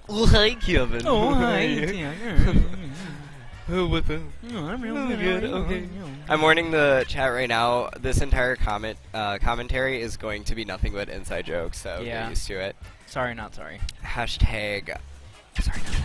Oh, hi, Kevin. Oh, hi. What's up? I'm real Oh, good. good, okay. I'm warning the chat right now. This entire commentary is going to be nothing but inside jokes, so Yeah. get used to it. Sorry, not sorry. Hashtag. Sorry, not sorry.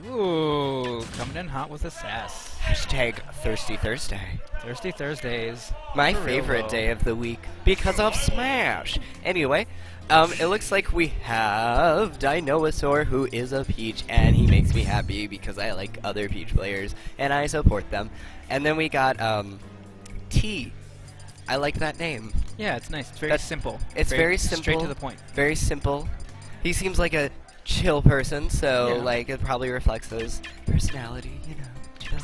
Ooh, coming in hot with the sass. Hashtag Thirsty Thursday. Thirsty Thursdays. My For real, favorite though. day of the week because of Smash. Anyway, it looks like we have DiNoahsaur, who is a Peach, and he makes me happy because I like other Peach players and I support them. And then we got T. I like that name. Yeah, it's nice. It's very simple. It's very simple. Straight to the point. Very simple. He seems like a chill person, so Yeah. like it probably reflects his personality, you know. Chill.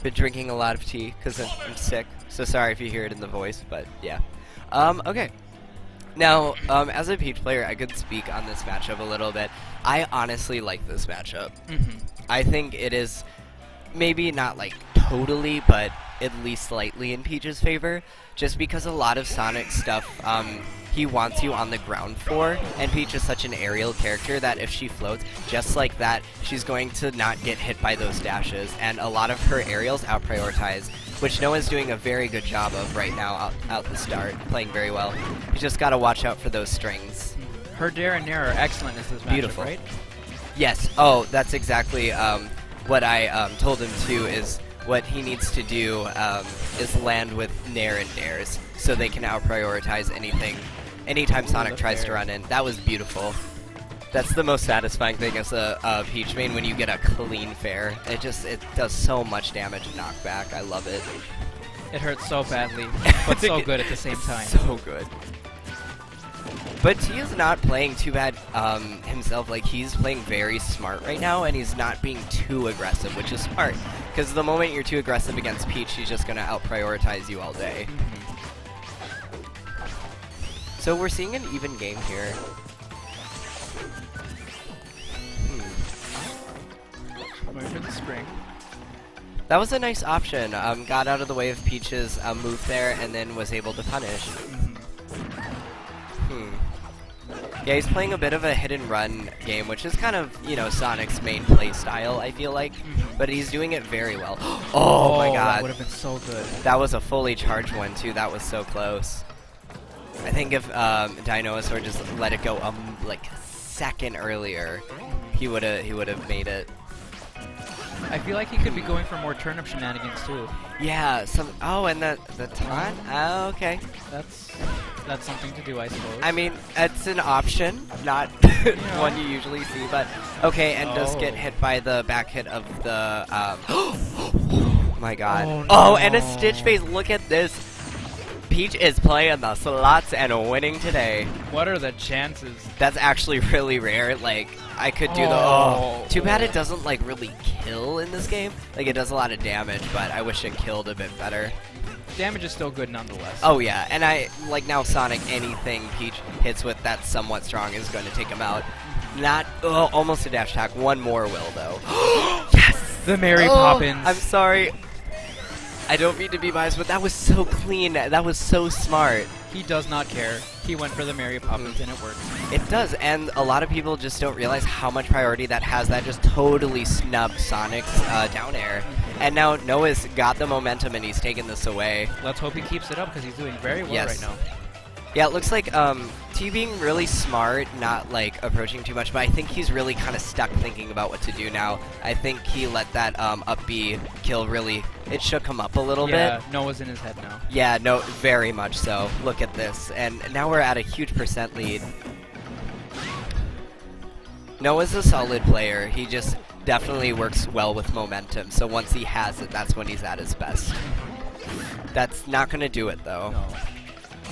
Been drinking a lot of tea because I'm sick, so sorry if you hear it in the voice, but yeah. Okay. Now, as a Peach player, I could speak on this matchup a little bit. I honestly like this matchup. I think it is maybe not like totally, but at least slightly in Peach's favor, just because a lot of Sonic stuff he wants you on the ground for, and Peach is such an aerial character that if she floats just like that, she's going to not get hit by those dashes, and a lot of her aerials out-prioritize, which Noah's doing a very good job of right now out the start, playing very well. You just gotta watch out for those strings. Her dare and nair are excellent as this matchup, Beautiful. right? Yes, oh, that's exactly what I told him too, is what he needs to do is land with nair and dares, so they can out-prioritize anytime Sonic tries to run in. That was beautiful. That's the most satisfying thing as a Peach main, when you get a clean fair. It does so much damage and knockback. I love it. It hurts so badly, but so good at the same time. So good. But T is not playing too bad himself. Like, he's playing very smart right now, and he's not being too aggressive, which is smart. Because the moment you're too aggressive against Peach, she's just going to out-prioritize you all day. So we're seeing an even game here. Wait for the spring. That was a nice option. Got out of the way of Peach's move there, and then was able to punish. Yeah, he's playing a bit of a hit-and-run game, which is kind of, you know, Sonic's main play style, I feel like. But he's doing it very well. Oh my god. That would have been so good. That was a fully charged one, too. That was so close. I think if DiNoahsaur just let it go like a second earlier, he would have made it. I feel like he could be going for more turnip shenanigans too. Yeah, and the taunt? Oh, okay. That's something to do, I suppose. I mean, it's an option, not one you usually see, but okay, and does get hit by the back hit of the oh my god. Oh, and a Stitch Phase, look at this. Peach is playing the slots and winning today. What are the chances? That's actually really rare. Like, I could do too bad it doesn't like really kill in this game. Like, it does a lot of damage, but I wish it killed a bit better. Damage is still good nonetheless. Oh yeah, and I like now Sonic, anything Peach hits with that's somewhat strong is going to take him out. Not almost a dash attack. One more will though. Yes. The Mary Poppins. I'm sorry. I don't mean to be biased, but that was so clean. That was so smart. He does not care. He went for the Mary Poppins and it worked. It does, and a lot of people just don't realize how much priority that has. That just totally snubbed Sonic's down air. And now Noah's got the momentum and he's taking this away. Let's hope he keeps it up because he's doing very well right now. Yeah, it looks like T being really smart, not like approaching too much, but I think he's really kind of stuck thinking about what to do now. I think he let that up B kill really, it shook him up a little bit. Yeah, Noah's in his head now. Yeah, no, very much so. Look at this, and now we're at a huge % lead. Noah's a solid player. He just definitely works well with momentum, so once he has it, that's when he's at his best. That's not going to do it, though. No.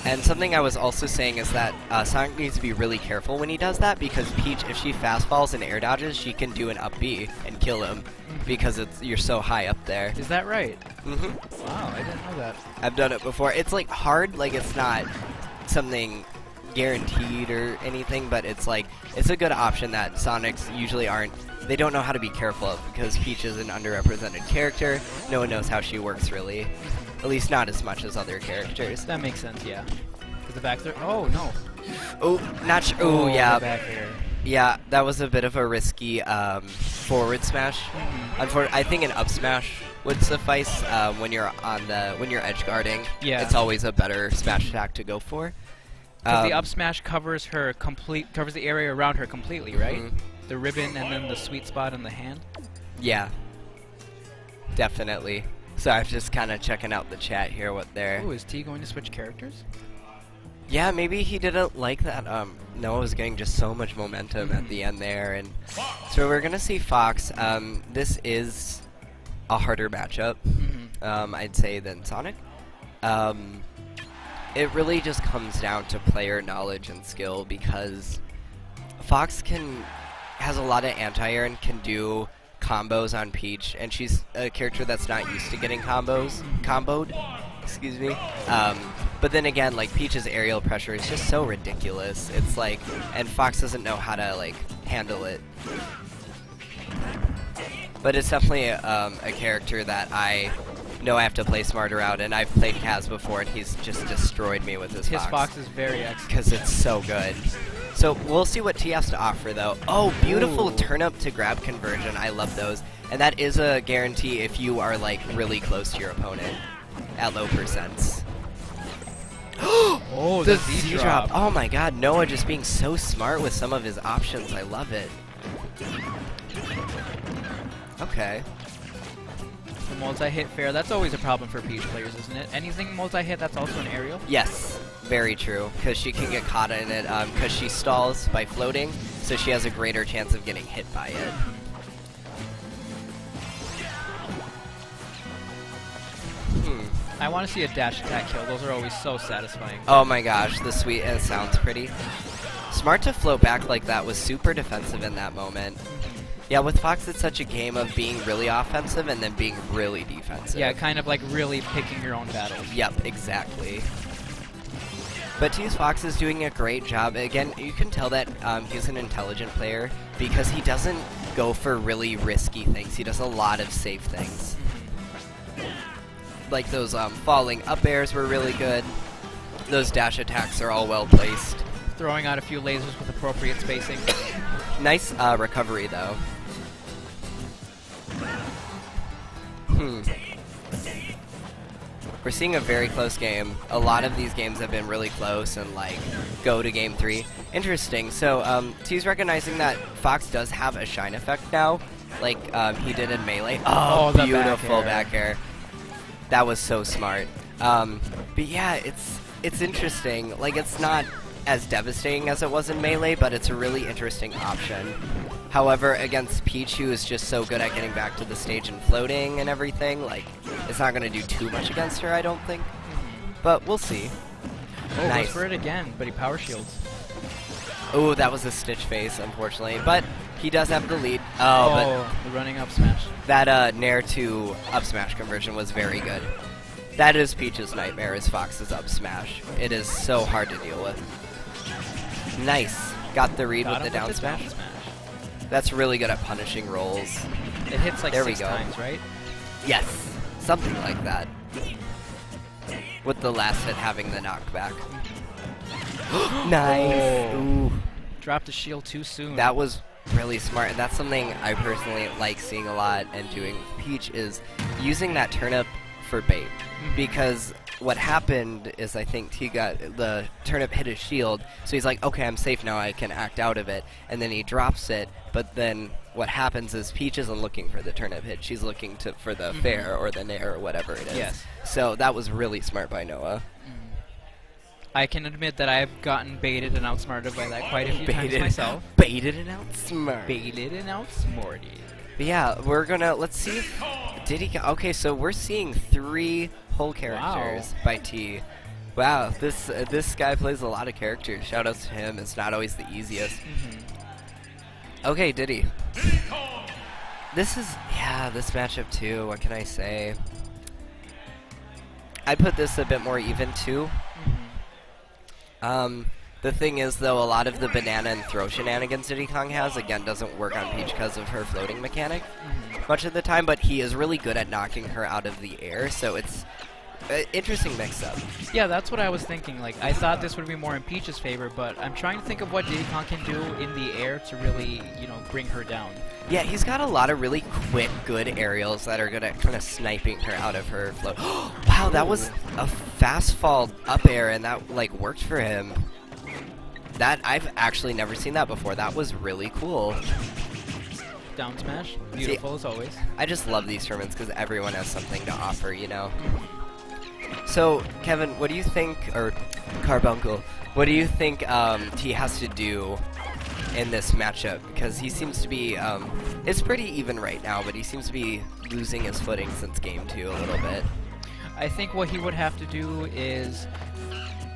And something I was also saying is that Sonic needs to be really careful when he does that, because Peach, if she fastballs and air dodges, she can do an up B and kill him, because you're so high up there. Is that right? Mm-hmm. Wow, I didn't know that. I've done it before. It's like hard, like it's not something guaranteed or anything, but it's like, it's a good option that Sonics usually aren't, they don't know how to be careful of, because Peach is an underrepresented character. No one knows how she works really. At least not as much as other characters. That makes sense, yeah. Is the back there? Oh, no. Oh, not sure. Oh, yeah. Back here. Yeah, that was a bit of a risky forward smash. I think an up smash would suffice when you're edge guarding. Yeah. It's always a better smash attack to go for. Because the up smash covers the area around her completely, right? The ribbon and then the sweet spot in the hand. Yeah, definitely. So I'm just kind of checking out the chat here. What they're. Oh, is T going to switch characters? Yeah, maybe he didn't like that. Noah was getting just so much momentum at the end there, and so we're gonna see Fox. This is a harder matchup, I'd say, than Sonic. It really just comes down to player knowledge and skill, because Fox has a lot of anti-air and can do combos on Peach, and she's a character that's not used to getting comboed. Excuse me. But then again, like, Peach's aerial pressure is just so ridiculous. It's like, and Fox doesn't know how to, like, handle it. But it's definitely a character that I know I have to play smarter out, and I've played Kaz before, and he's just destroyed me with his Fox. His Fox is very excellent. Because it's so good. So we'll see what T has to offer, though. Oh, beautiful turnip to grab conversion. I love those. And that is a guarantee if you are, like, really close to your opponent at low percents. Oh, the Z drop. Oh my god, Noah just being so smart with some of his options. I love it. Okay. The multi-hit fair, that's always a problem for Peach players, isn't it? Anything multi-hit, that's also an aerial? Yes, very true, because she can get caught in it, because she stalls by floating, so she has a greater chance of getting hit by it. I want to see a dash attack kill. Those are always so satisfying. Oh my gosh, the sweet, and it sounds pretty. Smart to float back like that, was super defensive in that moment. Yeah, with Fox, it's such a game of being really offensive and then being really defensive. Yeah, kind of like really picking your own battles. Yep, exactly. But T's Fox is doing a great job. Again, you can tell that he's an intelligent player because he doesn't go for really risky things. He does a lot of safe things. Like those falling up airs were really good. Those dash attacks are all well placed. Throwing out a few lasers with appropriate spacing. Nice recovery, though. We're seeing a very close game. A lot of these games have been really close and, like, go to game 3. Interesting. So, T's recognizing that Fox does have a shine effect now, like he did in Melee. Oh, beautiful back air. That was so smart. But yeah, it's interesting. Like, it's not as devastating as it was in Melee, but it's a really interesting option. However, against Peach, who is just so good at getting back to the stage and floating and everything, like, it's not going to do too much against her, I don't think. But we'll see. Oh, Nice. goes for it again, but he power shields. Oh, that was a Stitch face, unfortunately. But he does have the lead. Oh, but the running up smash. that Nair to up smash conversion was very good. That is Peach's nightmare, is Fox's up smash. It is so hard to deal with. Nice. Got the read with the down smash. That's really good at punishing rolls. It hits like There 6 we go. times, right? Yes. Something like that. With the last hit having the knockback. Nice. Oh. Ooh. Dropped the shield too soon. That was really smart, and that's something I personally like seeing a lot and doing with Peach is using that turnip for bait. Because what happened is I think he got the turnip hit his shield, so he's like, okay, I'm safe now, I can act out of it, and then he drops it, but then what happens is Peach isn't looking for the turnip hit, she's looking for the fair or the nair or whatever it is. Yes. So that was really smart by Noah. I can admit that I've gotten baited and outsmarted by that quite a few times myself. Baited and outsmarted. Baited and outsmarted. But yeah, let's see if Diddy okay, so we're seeing 3 whole characters by T. Wow, this guy plays a lot of characters. Shout outs to him. It's not always the easiest. Okay, Diddy. This matchup too, what can I say? I'd put this a bit more even too. The thing is, though, a lot of the banana and throw shenanigans Diddy Kong has, again, doesn't work on Peach because of her floating mechanic much of the time, but he is really good at knocking her out of the air, so it's Interesting mix-up. Yeah, that's what I was thinking. Like, I thought this would be more in Peach's favor, but I'm trying to think of what Diddy Kong can do in the air to really, you know, bring her down. Yeah, he's got a lot of really quick, good aerials that are gonna kind of sniping her out of her float. Wow, that was a fast fall up air, and that like worked for him. That I've actually never seen that before. That was really cool. Down smash, beautiful as always. I just love these tournaments because everyone has something to offer, you know. So, Kevin, what do you think, or Carbuncle, what do you think he has to do in this matchup? Because he seems to be, it's pretty even right now, but he seems to be losing his footing since game 2 a little bit. I think what he would have to do is,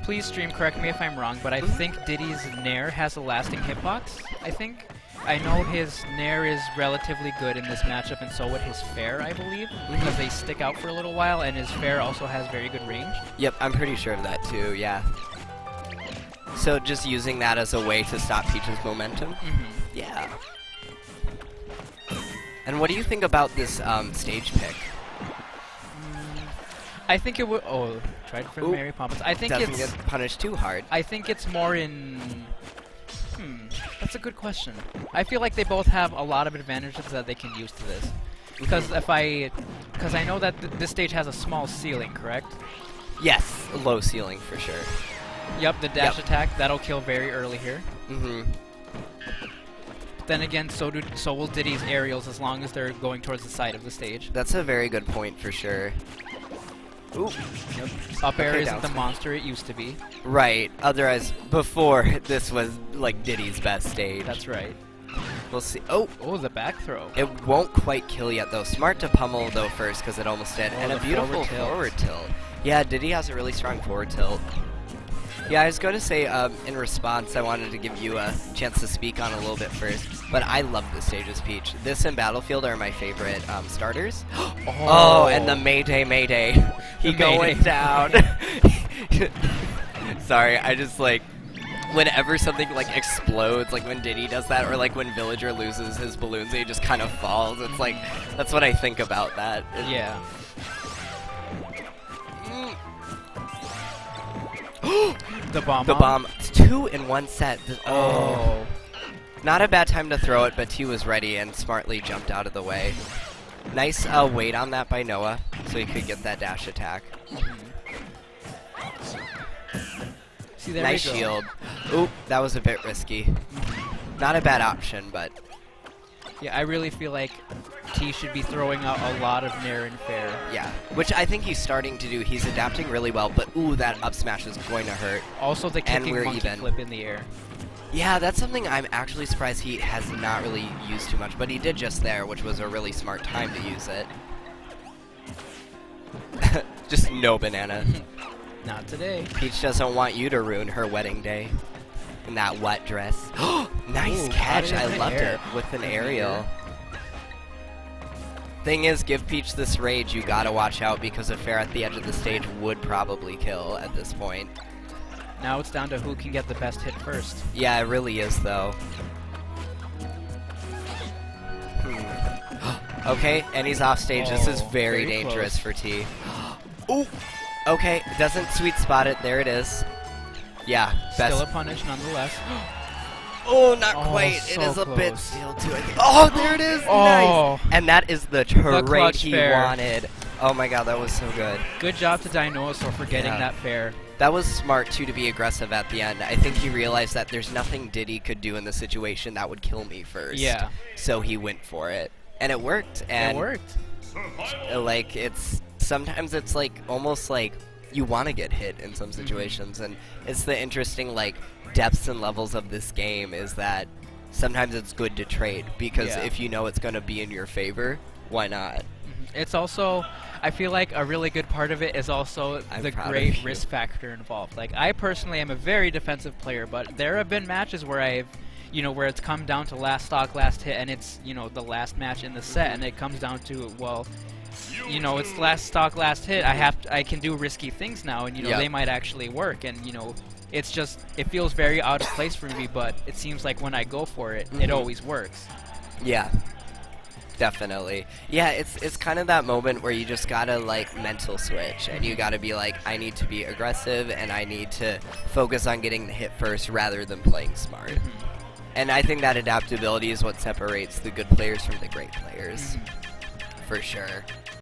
please stream correct me if I'm wrong, but I think Diddy's Nair has a lasting hitbox, I think. I know his Nair is relatively good in this matchup, and so would his Fair, I believe, because they stick out for a little while, and his Fair also has very good range. Yep, I'm pretty sure of that too, yeah. So just using that as a way to stop Peach's momentum? Yeah. And what do you think about this stage pick? I think it would... Oh, tried for the Mary Poppins. I think doesn't it's... get punished too hard. I think it's more in... That's a good question. I feel like they both have a lot of advantages that they can use to this. Because because I know that this stage has a small ceiling, correct? Yes, a low ceiling for sure. Yep, the dash attack, that'll kill very early here. Then again, so will Diddy's aerials as long as they're going towards the side of the stage. That's a very good point for sure. Ooh. Yep. Up air isn't the monster it used to be. Right. Otherwise, before, this was like Diddy's best stage. That's right. We'll see. Oh, the back throw. It won't quite kill yet, though. Smart to pummel, though, first, because it almost did. And a beautiful forward tilt. Yeah, Diddy has a really strong forward tilt. Yeah, I was going to say, in response, I wanted to give you a chance to speak on a little bit first. But I love this stage as Peach. This and Battlefield are my favorite starters. Oh, and the Mayday Mayday. He going down. Sorry, I just like... Whenever something like explodes, like when Diddy does that, or like when Villager loses his balloons, he just kind of falls. It's like, that's what I think about that. Yeah. The bomb. The bomb. It's 2 in 1 set. Oh. Not a bad time to throw it, but T was ready and smartly jumped out of the way. Nice wait on that by Noah, so he could get that dash attack. See, there nice shield. Oop, that was a bit risky. Not a bad option, but... Yeah, I really feel like T should be throwing out a lot of Nair and Fair. Yeah, which I think he's starting to do. He's adapting really well, but ooh, that up smash is going to hurt. Also the kicking monkey flip in the air. Yeah, that's something I'm actually surprised he has not really used too much, but he did just there, which was a really smart time to use it. Just no banana. Not today. Peach doesn't want you to ruin her wedding day. In that wet dress. Nice catch. I loved it with an aerial. Thing is, give Peach this rage, you gotta watch out because a Fair at the edge of the stage would probably kill at this point. Now it's down to who can get the best hit first. Yeah, it really is, though. Okay, and he's off stage. This is very dangerous for T. Ooh! Okay, doesn't sweet spot it. There it is. Yeah, best. Still a punish nonetheless. Oh, not quite. So it is a close. bit sealed too, I think. Oh, there it is. Nice. And that is the trade he wanted. Oh my god, that was so good. Good job to DiNoahsaur for getting that Fair. That was smart too to be aggressive at the end. I think he realized that there's nothing Diddy could do in the situation that would kill me first. Yeah. So he went for it. And it worked. And it worked. Like, sometimes it's like almost like you want to get hit in some situations, and it's the interesting like depths and levels of this game is that sometimes it's good to trade because if you know it's going to be in your favor, why not? It's also, I feel like a really good part of it is also the great risk factor involved. Like, I personally am a very defensive player, but there have been matches where I've, where it's come down to last stock, last hit, and it's, the last match in the set, and it comes down to, well, it's last stock, last hit. I can do risky things now, and they might actually work. And it's just, it feels very out of place for me. But it seems like when I go for it, it always works. Yeah. Definitely. Yeah, it's kind of that moment where you just gotta like mental switch and you gotta be like, I need to be aggressive and I need to focus on getting the hit first rather than playing smart. And I think that adaptability is what separates the good players from the great players. For sure.